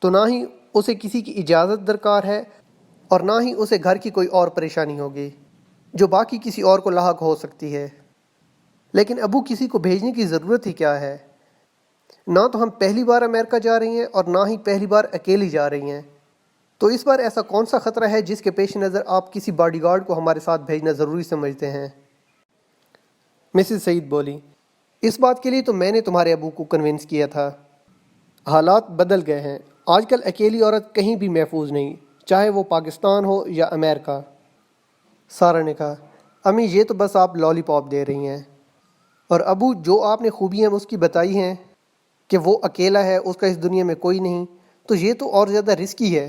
تو نہ ہی اسے کسی کی اجازت درکار ہے اور نہ ہی اسے گھر کی کوئی اور پریشانی ہوگی جو باقی کسی اور کو لاحق ہو سکتی ہے۔ لیکن ابو کسی کو بھیجنے کی ضرورت ہی کیا ہے؟ نہ تو ہم پہلی بار امریکہ جا رہی ہیں اور نہ ہی پہلی بار اکیلی جا رہی ہیں، تو اس بار ایسا کون سا خطرہ ہے جس کے پیش نظر آپ کسی باڈی گارڈ کو ہمارے ساتھ بھیجنا ضروری سمجھتے ہیں؟ مسز سعید بولی، اس بات کے لیے تو میں نے تمہارے ابو کو کنونس کیا تھا۔ حالات بدل گئے ہیں، آج کل اکیلی عورت کہیں بھی محفوظ نہیں، چاہے وہ پاکستان ہو یا امریکہ۔ سارا نے کہا، امی یہ تو بس آپ لالی پاپ دے رہی ہیں، اور ابو جو آپ نے خوبیاں اس کی بتائی ہیں کہ وہ اکیلا ہے، اس کا اس دنیا میں کوئی نہیں، تو یہ تو اور زیادہ رسکی ہے۔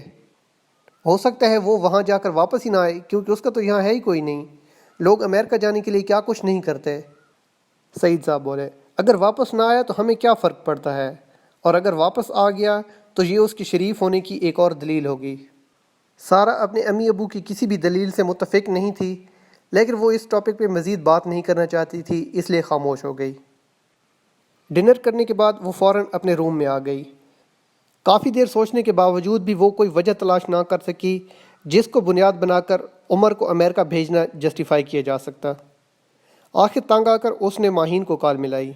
ہو سکتا ہے وہ وہاں جا کر واپس ہی نہ آئے، کیونکہ اس کا تو یہاں ہے ہی کوئی نہیں۔ لوگ امریکہ جانے کے لیے کیا کچھ نہیں کرتے۔ سعید صاحب بولے، اگر واپس نہ آیا تو ہمیں کیا فرق پڑتا ہے، اور اگر واپس آ گیا تو یہ اس کی شریف ہونے کی ایک اور دلیل ہوگی۔ سارا اپنے امی ابو کی کسی بھی دلیل سے متفق نہیں تھی، لیکن وہ اس ٹاپک پہ مزید بات نہیں کرنا چاہتی تھی، اس لیے خاموش ہو گئی۔ ڈنر کرنے کے بعد وہ فوراً اپنے روم میں آ گئی۔ کافی دیر سوچنے کے باوجود بھی وہ کوئی وجہ تلاش نہ کر سکی جس کو بنیاد بنا کر عمر کو امریکہ بھیجنا جسٹیفائی کیا جا سکتا۔ آخر تنگ آ کر اس نے ماہین کو کال ملائی۔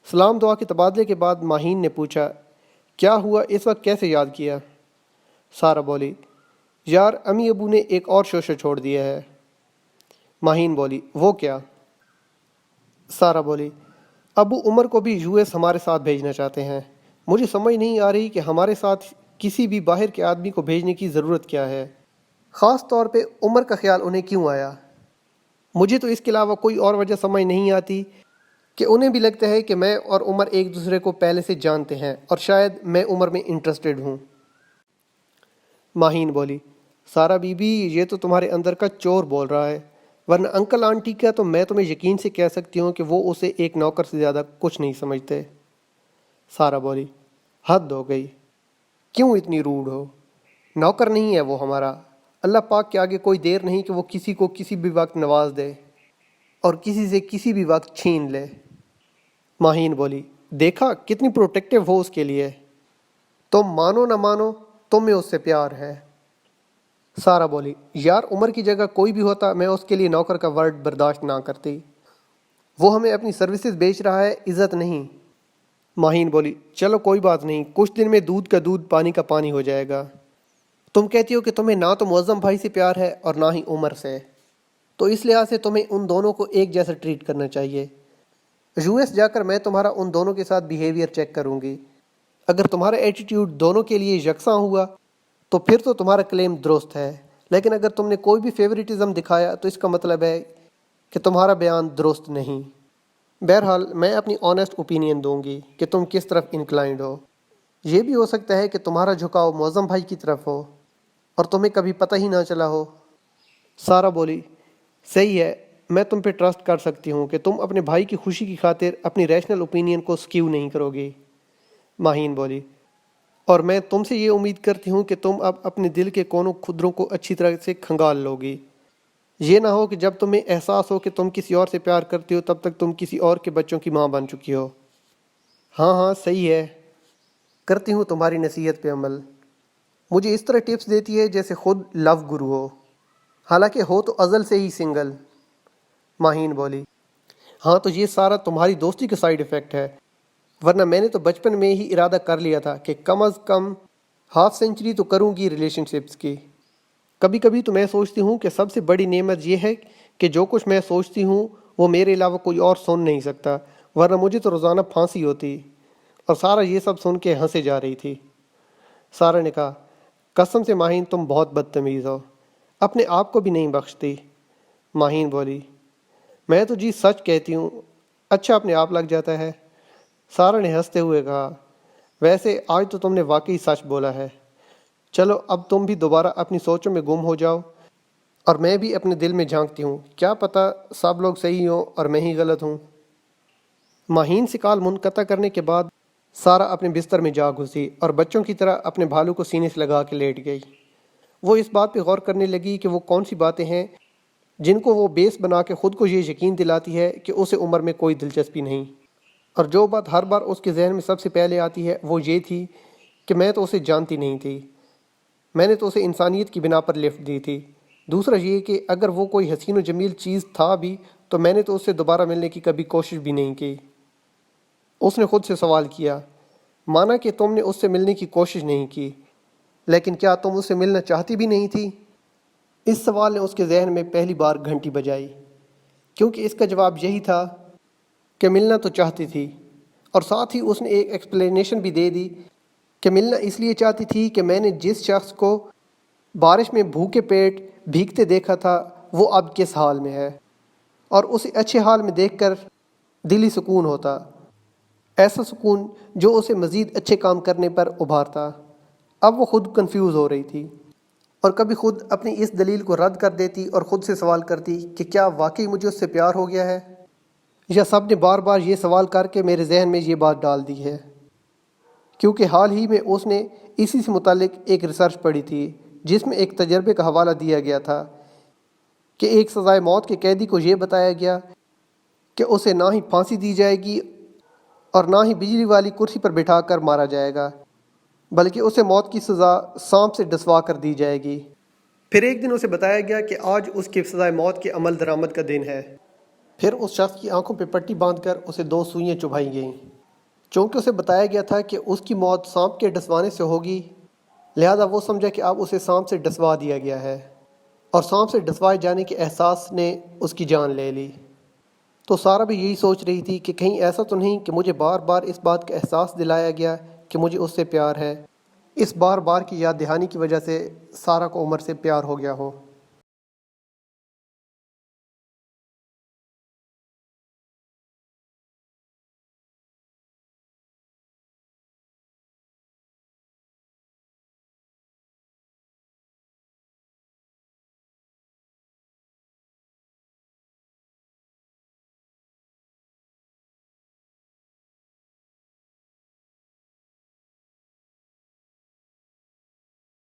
سلام دعا کے تبادلے کے بعد ماہین نے پوچھا، کیا ہوا، اس وقت کیسے یاد کیا؟ سارا بولی، یار امی ابو نے ایک اور شوشہ چھوڑ دیا ہے۔ ماہین بولی، وہ کیا؟ سارا بولی، ابو عمر کو بھی یو ایس ہمارے ساتھ بھیجنا چاہتے ہیں۔ مجھے سمجھ نہیں آ رہی کہ ہمارے ساتھ کسی بھی باہر کے آدمی کو بھیجنے کی ضرورت کیا ہے، خاص طور پہ عمر کا خیال انہیں کیوں آیا؟ مجھے تو اس کے علاوہ کوئی اور وجہ سمجھ نہیں آتی کہ انہیں بھی لگتا ہے کہ میں اور عمر ایک دوسرے کو پہلے سے جانتے ہیں، اور شاید میں عمر میں انٹرسٹڈ ہوں۔ ماہین بولی، سارا بی بی یہ تو تمہارے اندر کا چور بول رہا ہے، ورنہ انکل آنٹی کا تو میں تمہیں یقین سے کہہ سکتی ہوں کہ وہ اسے ایک نوکر سے زیادہ کچھ نہیں سمجھتے۔ سارا بولی، حد ہو گئی، کیوں اتنی روڈ ہو؟ نوکر نہیں ہے وہ ہمارا، اللہ پاک کے آگے کوئی دیر نہیں کہ وہ کسی کو کسی بھی وقت نواز دے اور کسی سے کسی بھی وقت چھین لے۔ ماہین بولی، دیکھا کتنی پروٹیکٹیو ہو اس کے لیے، تم مانو نہ مانو تمہیں اس سے پیار ہے۔ سارا بولی، یار عمر کی جگہ کوئی بھی ہوتا میں اس کے لیے نوکر کا ورڈ برداشت نہ کرتی، وہ ہمیں اپنی سروسز بیچ رہا ہے، عزت نہیں۔ ماہین بولی، چلو کوئی بات نہیں، کچھ دن میں دودھ کا دودھ پانی کا پانی ہو جائے گا۔ تم کہتی ہو کہ تمہیں نہ تو معظم بھائی سے پیار ہے اور نہ ہی عمر سے، تو اس لحاظ سے تمہیں ان دونوں کو ایک جیسا ٹریٹ کرنا چاہیے۔ یو ایس جا کر میں تمہارا ان دونوں کے ساتھ بیہیویئر چیک کروں گی، اگر تمہارا ایٹیٹیوڈ دونوں کے لیے یکساں ہوا تو پھر تو تمہارا کلیم درست ہے، لیکن اگر تم نے کوئی بھی فیوریٹزم دکھایا تو اس کا مطلب ہے کہ تمہارا بیان درست نہیں۔ بہرحال میں اپنی آنیسٹ اوپینین دوں گی کہ تم کس طرف انکلائنڈ ہو۔ یہ بھی ہو سکتا ہے کہ تمہارا جھکاؤ معظم بھائی کی طرف ہو اور تمہیں کبھی پتہ ہی نہ چلا ہو۔ سارا بولی، صحیح ہے، میں تم پہ ٹرسٹ کر سکتی ہوں کہ تم اپنے بھائی کی خوشی کی خاطر اپنی ریشنل اوپینین کو سکیو نہیں کرو گی۔ ماہین بولی، اور میں تم سے یہ امید کرتی ہوں کہ تم اب اپنے دل کے کونوں خدروں کو اچھی طرح سے کھنگال لو گی۔ یہ نہ ہو کہ جب تمہیں احساس ہو کہ تم کسی اور سے پیار کرتی ہو تب تک تم کسی اور کے بچوں کی ماں بن چکی ہو۔ ہاں ہاں صحیح ہے، کرتی ہوں تمہاری نصیحت پہ عمل۔ مجھے اس طرح ٹپس دیتی ہے جیسے خود لو گرو ہو، حالانکہ ہو تو ازل سے ہی سنگل۔ ماہین بولی، ہاں تو یہ سارا تمہاری دوستی کا سائیڈ ایفیکٹ ہے، ورنہ میں نے تو بچپن میں ہی ارادہ کر لیا تھا کہ کم از کم ہاف سینچری تو کروں گی ریلیشن شپس کی۔ کبھی کبھی تو میں سوچتی ہوں کہ سب سے بڑی نعمت یہ ہے کہ جو کچھ میں سوچتی ہوں وہ میرے علاوہ کوئی اور سن نہیں سکتا، ورنہ مجھے تو روزانہ پھانسی ہوتی۔ اور سارا یہ سب سن کے ہنسے جا رہی تھی۔ سارا نے کہا، قسم سے ماہین تم بہت بدتمیز ہو، اپنے آپ کو بھی نہیں بخشتی۔ ماہین بولی، میں تو جی سچ کہتی ہوں، اچھا اپنے آپ لگ جاتا ہے۔ سارا نے ہنستے ہوئے کہا، ویسے آج تو تم نے واقعی سچ بولا ہے۔ چلو اب تم بھی دوبارہ اپنی سوچوں میں گم ہو جاؤ، اور میں بھی اپنے دل میں جھانکتی ہوں، کیا پتہ سب لوگ صحیح ہوں اور میں ہی غلط ہوں۔ ماہین سے کال منقطع کرنے کے بعد سارا اپنے بستر میں جا گھسی اور بچوں کی طرح اپنے بھالو کو سینے سے لگا کے لیٹ گئی۔ وہ اس بات پہ غور کرنے لگی کہ وہ کون سی باتیں ہیں جن کو وہ بیس بنا کے خود کو یہ یقین دلاتی ہے کہ اسے عمر میں کوئی دلچسپی نہیں، اور جو بات ہر بار اس کے ذہن میں سب سے پہلے آتی ہے وہ یہ تھی کہ میں تو اسے جانتی نہیں تھی، میں نے تو اسے انسانیت کی بنا پر لفٹ دی تھی۔ دوسرا یہ کہ اگر وہ کوئی حسین و جمیل چیز تھا بھی تو میں نے تو اس سے دوبارہ ملنے کی کبھی کوشش بھی نہیں کی۔ اس نے خود سے سوال کیا، مانا کہ تم نے اس سے ملنے کی کوشش نہیں کی، لیکن کیا تم اس سے ملنا چاہتی بھی نہیں تھی؟ اس سوال نے اس کے ذہن میں پہلی بار گھنٹی بجائی، کیونکہ اس کا جواب یہی تھا کہ ملنا تو چاہتی تھی، اور ساتھ ہی اس نے ایک ایکسپلینیشن بھی دے دی کہ ملنا اس لیے چاہتی تھی کہ میں نے جس شخص کو بارش میں بھوکے پیٹ بھیگتے دیکھا تھا وہ اب کس حال میں ہے، اور اسے اچھے حال میں دیکھ کر دلی سکون ہوتا، ایسا سکون جو اسے مزید اچھے کام کرنے پر ابھارتا۔ اب وہ خود کنفیوز ہو رہی تھی، اور کبھی خود اپنی اس دلیل کو رد کر دیتی اور خود سے سوال کرتی کہ کیا واقعی مجھے اس سے پیار ہو گیا ہے، یا سب نے بار بار یہ سوال کر کے میرے ذہن میں یہ بات ڈال دی ہے۔ کیونکہ حال ہی میں اس نے اسی سے متعلق ایک ریسرچ پڑھی تھی جس میں ایک تجربے کا حوالہ دیا گیا تھا کہ ایک سزائے موت کے قیدی کو یہ بتایا گیا کہ اسے نہ ہی پھانسی دی جائے گی اور نہ ہی بجلی والی کرسی پر بٹھا کر مارا جائے گا، بلکہ اسے موت کی سزا سانپ سے ڈسوا کر دی جائے گی۔ پھر ایک دن اسے بتایا گیا کہ آج اس کی سزائے موت کے عمل درآمد کا دن ہے۔ پھر اس شخص کی آنکھوں پہ پٹی باندھ کر اسے 2 سوئیاں چبھائی گئیں۔ چونکہ اسے بتایا گیا تھا کہ اس کی موت سانپ کے ڈسوانے سے ہوگی، لہذا وہ سمجھا کہ اب اسے سانپ سے ڈسوا دیا گیا ہے، اور سانپ سے ڈسوائے جانے کے احساس نے اس کی جان لے لی۔ تو سارا بھی یہی سوچ رہی تھی کہ کہیں ایسا تو نہیں کہ مجھے بار بار اس بات کا احساس دلایا گیا کہ مجھے اس سے پیار ہے، اس بار بار کی یاد دہانی کی وجہ سے سارا کو عمر سے پیار ہو گیا ہو۔